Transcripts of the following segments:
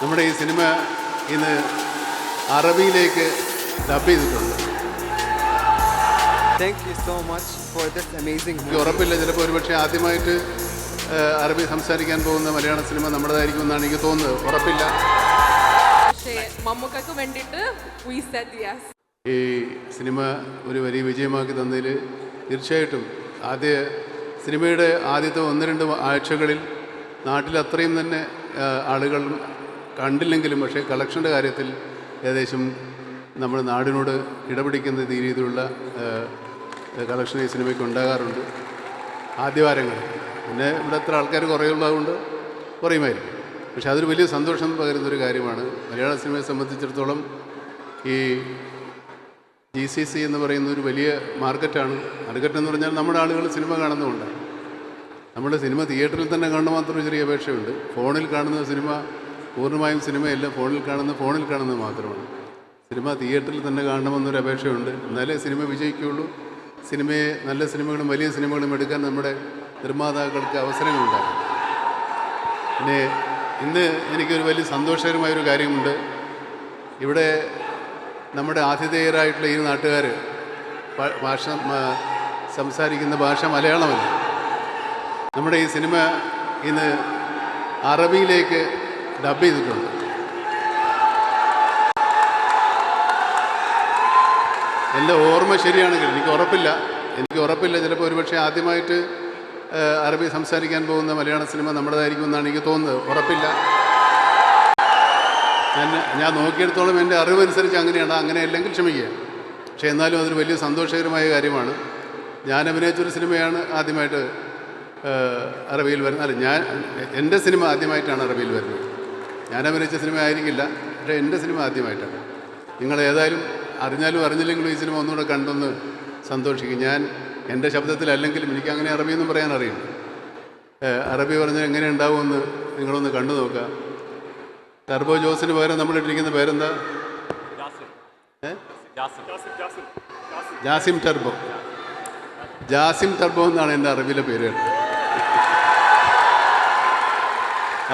നമ്മുടെ ഈ സിനിമ ഇന്ന് അറബിയിലേക്ക് ഡബ് ചെയ്തിട്ടുണ്ട്. Thank you so much for this amazing എനിക്ക് movie. ഉറപ്പില്ല, ചിലപ്പോൾ ഒരുപക്ഷെ ആദ്യമായിട്ട് അറബി സംസാരിക്കാൻ പോകുന്ന മലയാള സിനിമ നമ്മുടേതായിരിക്കും എന്നാണ് എനിക്ക് തോന്നുന്നത്. ഉറപ്പില്ല. പക്ഷേ മമ്മൂക്കക്ക് വേണ്ടിയിട്ട് we said yes. ഈ സിനിമ ഒരു വലിയ വിജയമാക്കി തന്നതിൽ തീർച്ചയായിട്ടും സിനിമയുടെ ആദ്യത്തെ 1-2 ആഴ്ചകളിൽ നാട്ടിൽ അത്രയും തന്നെ ആളുകൾ കണ്ടില്ലെങ്കിലും പക്ഷേ കളക്ഷൻ്റെ കാര്യത്തിൽ ഏകദേശം നമ്മുടെ നാടിനോട് ഇടപിടിക്കുന്ന രീതിയിലുള്ള കളക്ഷൻ ഈ സിനിമയ്ക്ക് ഉണ്ടാകാറുണ്ട് ആദ്യവാരങ്ങൾ. പിന്നെ ഇവിടെ എത്ര ആൾക്കാർ കുറയുള്ളതുകൊണ്ട് കുറയുമായിരിക്കും. പക്ഷേ അതൊരു വലിയ സന്തോഷം പകരുന്നൊരു കാര്യമാണ്. മലയാള സിനിമയെ സംബന്ധിച്ചിടത്തോളം ഈ GCC എന്ന് പറയുന്ന ഒരു വലിയ മാർക്കറ്റാണ്. മാർക്കറ്റ് എന്ന് പറഞ്ഞാൽ നമ്മുടെ ആളുകൾ സിനിമ കാണുന്നതുകൊണ്ടാണ്. നമ്മുടെ സിനിമ തിയേറ്ററിൽ തന്നെ കാണുന്ന മാത്രം ചെറിയ അപേക്ഷയുണ്ട്. ഫോണിൽ കാണുന്ന സിനിമ പൂർണ്ണമായും സിനിമയല്ല, ഫോണിൽ കാണുന്നത് മാത്രമാണ്. സിനിമ തിയേറ്ററിൽ തന്നെ കാണണമെന്നൊരു അപേക്ഷയുണ്ട്. എന്നാലേ സിനിമ വിജയിക്കുകയുള്ളൂ. നല്ല സിനിമകളും വലിയ സിനിമകളും എടുക്കാൻ നമ്മുടെ നിർമ്മാതാക്കൾക്ക് അവസരങ്ങളുണ്ടാകും. പിന്നെ ഇന്ന് എനിക്കൊരു വലിയ സന്തോഷകരമായൊരു കാര്യമുണ്ട്. ഇവിടെ നമ്മുടെ ആതിഥേയരായിട്ടുള്ള ഈ നാട്ടുകാർ സംസാരിക്കുന്ന ഭാഷ മലയാളമല്ല. നമ്മുടെ ഈ സിനിമ ഇന്ന് അറബിയിലേക്ക് ഡബ് ചെയ്തിട്ടുണ്ട്. എൻ്റെ ഓർമ്മ ശരിയാണെങ്കിൽ എനിക്ക് ഉറപ്പില്ല ചിലപ്പോൾ ഒരുപക്ഷെ ആദ്യമായിട്ട് അറബി സംസാരിക്കാൻ പോകുന്ന മലയാള സിനിമ നമ്മുടേതായിരിക്കും എന്നാണ് എനിക്ക് തോന്നുന്നത്. ഉറപ്പില്ല. ഞാൻ നോക്കിയെടുത്തോളം എൻ്റെ അറിവനുസരിച്ച് അങ്ങനെയാണ്. അങ്ങനെയല്ലെങ്കിൽ ക്ഷമിക്കുക. പക്ഷേ എന്നാലും അതൊരു വലിയ സന്തോഷകരമായ കാര്യമാണ്. ഞാൻ അഭിനയിച്ചൊരു സിനിമയാണ് ആദ്യമായിട്ട് അറബിയിൽ വരുന്നത്. അല്ല, എൻ്റെ സിനിമ ആദ്യമായിട്ടാണ് അറബിയിൽ വരുന്നത്. ഞാൻ അഭിനയിച്ച സിനിമ ആയിരിക്കില്ല, പക്ഷേ എൻ്റെ സിനിമ ആദ്യമായിട്ടാണ്. നിങ്ങൾ ഏതായാലും അറിഞ്ഞാലും അറിഞ്ഞില്ലെങ്കിലും ഈ സിനിമ ഒന്നുകൂടെ കണ്ടൊന്ന് സന്തോഷിക്കും. ഞാൻ എൻ്റെ ശബ്ദത്തിലല്ലെങ്കിലും എനിക്ക് അങ്ങനെ അറബിയൊന്നും പറയാൻ അറിയില്ല. അറബി പറഞ്ഞാൽ എങ്ങനെ ഉണ്ടാവുമെന്ന് നിങ്ങളൊന്ന് കണ്ടു നോക്കുക. ടർബോ ജോസിന് പകരം നമ്മളിട്ടിരിക്കുന്ന പേരെന്താ? ജാസിം ടർബോ എന്നാണ് എൻ്റെ അറബിയിലെ പേര്.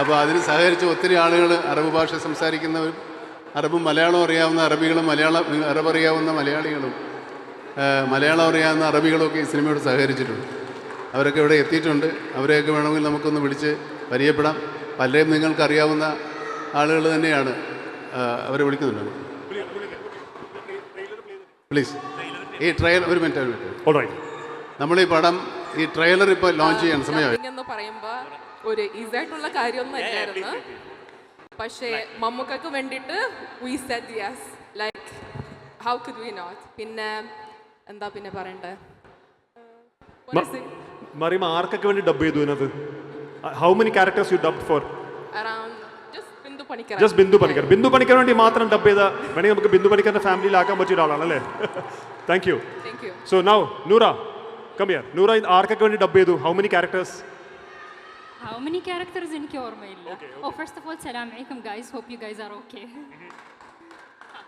അപ്പോൾ അതിന് സഹകരിച്ച ഒത്തിരി ആളുകൾ അറബ് ഭാഷ സംസാരിക്കുന്നവരും അറബും മലയാളം അറിയാവുന്ന അറബികളും അറബ് അറിയാവുന്ന മലയാളികളും മലയാളം അറിയാവുന്ന അറബികളൊക്കെ ഈ സിനിമയോട് സഹകരിച്ചിട്ടുണ്ട്. അവരൊക്കെ ഇവിടെ എത്തിയിട്ടുണ്ട്. അവരെയൊക്കെ വേണമെങ്കിൽ നമുക്കൊന്ന് വിളിച്ച് പരിചയപ്പെടാം. പലരെയും നിങ്ങൾക്കറിയാവുന്ന ആളുകൾ തന്നെയാണ്. അവരെ വിളിക്കുന്നുണ്ട്. പ്ലീസ് ഈ ട്രെയിലർ ഒരു മിനിറ്റ്. നമ്മൾ ഈ പടം ഈ ട്രെയിലർ ഇപ്പോൾ ലോഞ്ച് ചെയ്യാൻ സമയമായി എന്ന് പറയുമ്പോൾ ഒരു ഈസിയായിട്ടുള്ള കാര്യമൊന്നും അല്ലായിരുന്നു. പക്ഷേ മമ്മൂക്കക്ക് വേണ്ടിയിട്ട് we said yes. Like how could we not? പിന്നെ എന്താ പിന്നെ പറയണ്ടേ? മറിയം ആർക്കൊക്കെ വേണ്ടി ഡബ് ചെയ്തു ഇതിനകത്ത്? How many characters you dubbed for? Around just Bindu Panicker. Bindu Panicker വേണ്ടി മാത്രം ഡബ് ചെയ്ത വേണമെങ്കിൽ നമുക്ക് ബിന്ദു പണിക്കറിന്റെ ഫാമിലിയിലാക്കാൻ പറ്റിയ ഒരാളാണ് അല്ലേ? Thank you. So now Noora, come here. Noora ആർക്കൊക്കെ വേണ്ടി ഡബ് ചെയ്തു? How many characters? How many characters എനിക്ക് ഓർമ്മയില്ല. Oh, first of all, salam alaikum guys. Hope you guys are okay.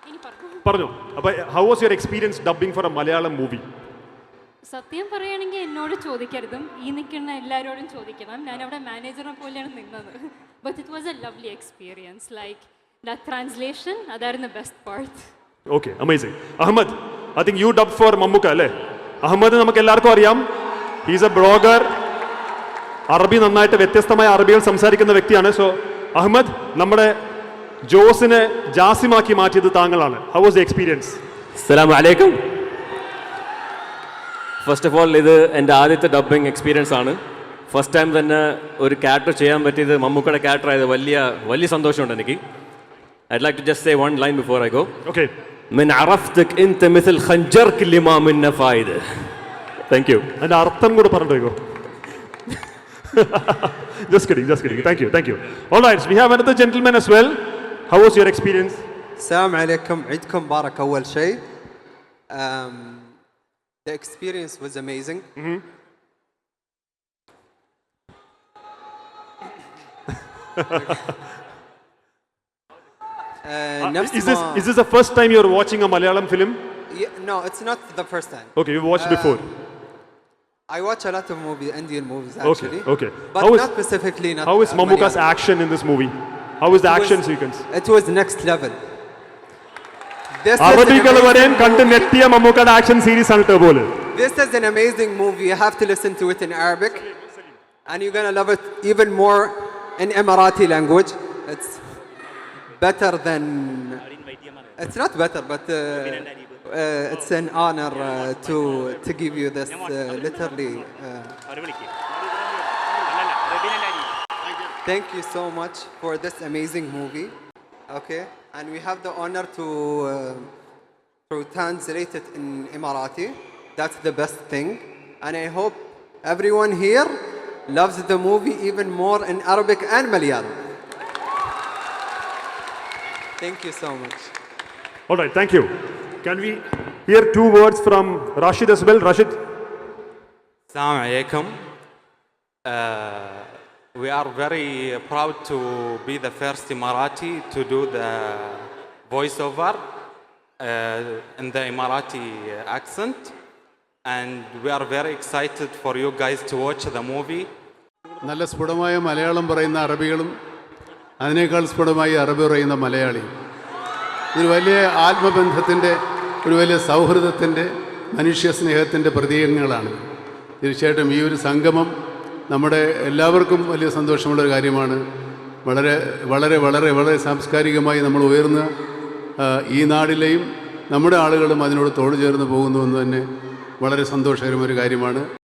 ഇനി പറഞ്ഞു. അപ്പോൾ how was your experience dubbing for a Malayalam movie? സത്യം പറയുകയാണെങ്കിൽ എന്നോട് ചോദിക്കരുതും, ഈ നിൽക്കുന്ന എല്ലാവരോടും ചോദിക്കണം. ഞാൻ അവിടെ മാനേജറെ പോലെയാണ് നിന്നത്. But it was a lovely experience. Like that translation, അതായിരുന്നു best part. Okay, amazing. Ahmed, I think you dubbed for Mammuka അല്ലേ? അഹമ്മദ് നമുക്ക് എല്ലാവർക്കും അറിയാം. He is a blogger. അറബി നന്നായിട്ട് വ്യത്യസ്തമായ അറബികൾ സംസാരിക്കുന്ന വ്യക്തിയാണ്. സോ അഹമ്മദ്, നമ്മുടെ ജോസിനെ ജാസിമാക്കി മാറ്റിയത് താങ്കളാണ്. How was the experience? അസ്സലാമു അലൈക്കും. ഫസ്റ്റ് ഓഫ് ഓൾ ഇത് എൻ്റെ ആദ്യത്തെ ഡബ്ബിംഗ് എക്സ്പീരിയൻസ് ആണ്. ഫസ്റ്റ് ടൈം തന്നെ ഒരു ക്യാരക്ടർ ചെയ്യാൻ പറ്റിയത് മമ്മൂക്കയുടെ ക്യാരക്ടർ ആയത് വലിയ സന്തോഷമുണ്ട് എനിക്ക്. I'd like to just say one line before I go. Okay. من عرفتك انت مثل خنجرك اللي ما منه فايده. Thank you. അതിന്റെ അർത്ഥം കൂടെ പറഞ്ഞിട്ടോ? Just kidding. Thank you. All right, we have another gentleman as well. How was your experience? السلام عليكم. عيدكم مبارك أول شيء. The experience was amazing. Is this the first time you're watching a Malayalam film? No, it's not the first time. Okay, you watched before. I watch a lot of Indian movies actually. Okay. But not specifically. How is Mammuka's action in this movie? How was the action sequence? It was next level. This is, an അറബികൾ വരെയും amazing കണ്ട് movie. നെട്ടിയ മമ്മൂക്കയുടെ action series ആണ് ടർബോല്. This is an amazing movie. You have to listen to it in Arabic, and you're gonna love it even more in Emirati language. It's better than. It's not better, but it's an honor to give you this literally. Thank you so much for this amazing movie. Okay, and we have the honor to translate it in Emirati. That's the best thing, and I hope everyone here loves the movie even more in Arabic and Malayalam. Thank you so much. All right, thank you. Can we hear 2 words from Rashid as well? Rashid? Assalamu alaikum. We are very proud to be the first Emirati to do the voiceover in the Emirati accent, and we are very excited for you guys to watch the movie. നല്ല സ്ഫുടമായ മലയാളം പറയുന്ന അറബികളും അതിനേക്കാൾ സ്ഫുടമായി അറബി പറയുന്ന മലയാളിയും ഒരു വലിയ ആത്മബന്ധത്തിൻ്റെ ഒരു വലിയ സൗഹൃദത്തിൻ്റെ മനുഷ്യ സ്നേഹത്തിൻ്റെ പ്രതീകങ്ങളാണ്. തീർച്ചയായിട്ടും ഈ ഒരു സംഗമം നമ്മുടെ എല്ലാവർക്കും വലിയ സന്തോഷമുള്ളൊരു കാര്യമാണ്. വളരെ വളരെ വളരെ വളരെ സാംസ്കാരികമായി നമ്മൾ ഉയർന്ന ഈ നാടിലെയും നമ്മുടെ ആളുകളും അതിനോട് തോട് ചേർന്ന് പോകുന്നു എന്ന് തന്നെ വളരെ സന്തോഷകരമൊരു കാര്യമാണ്.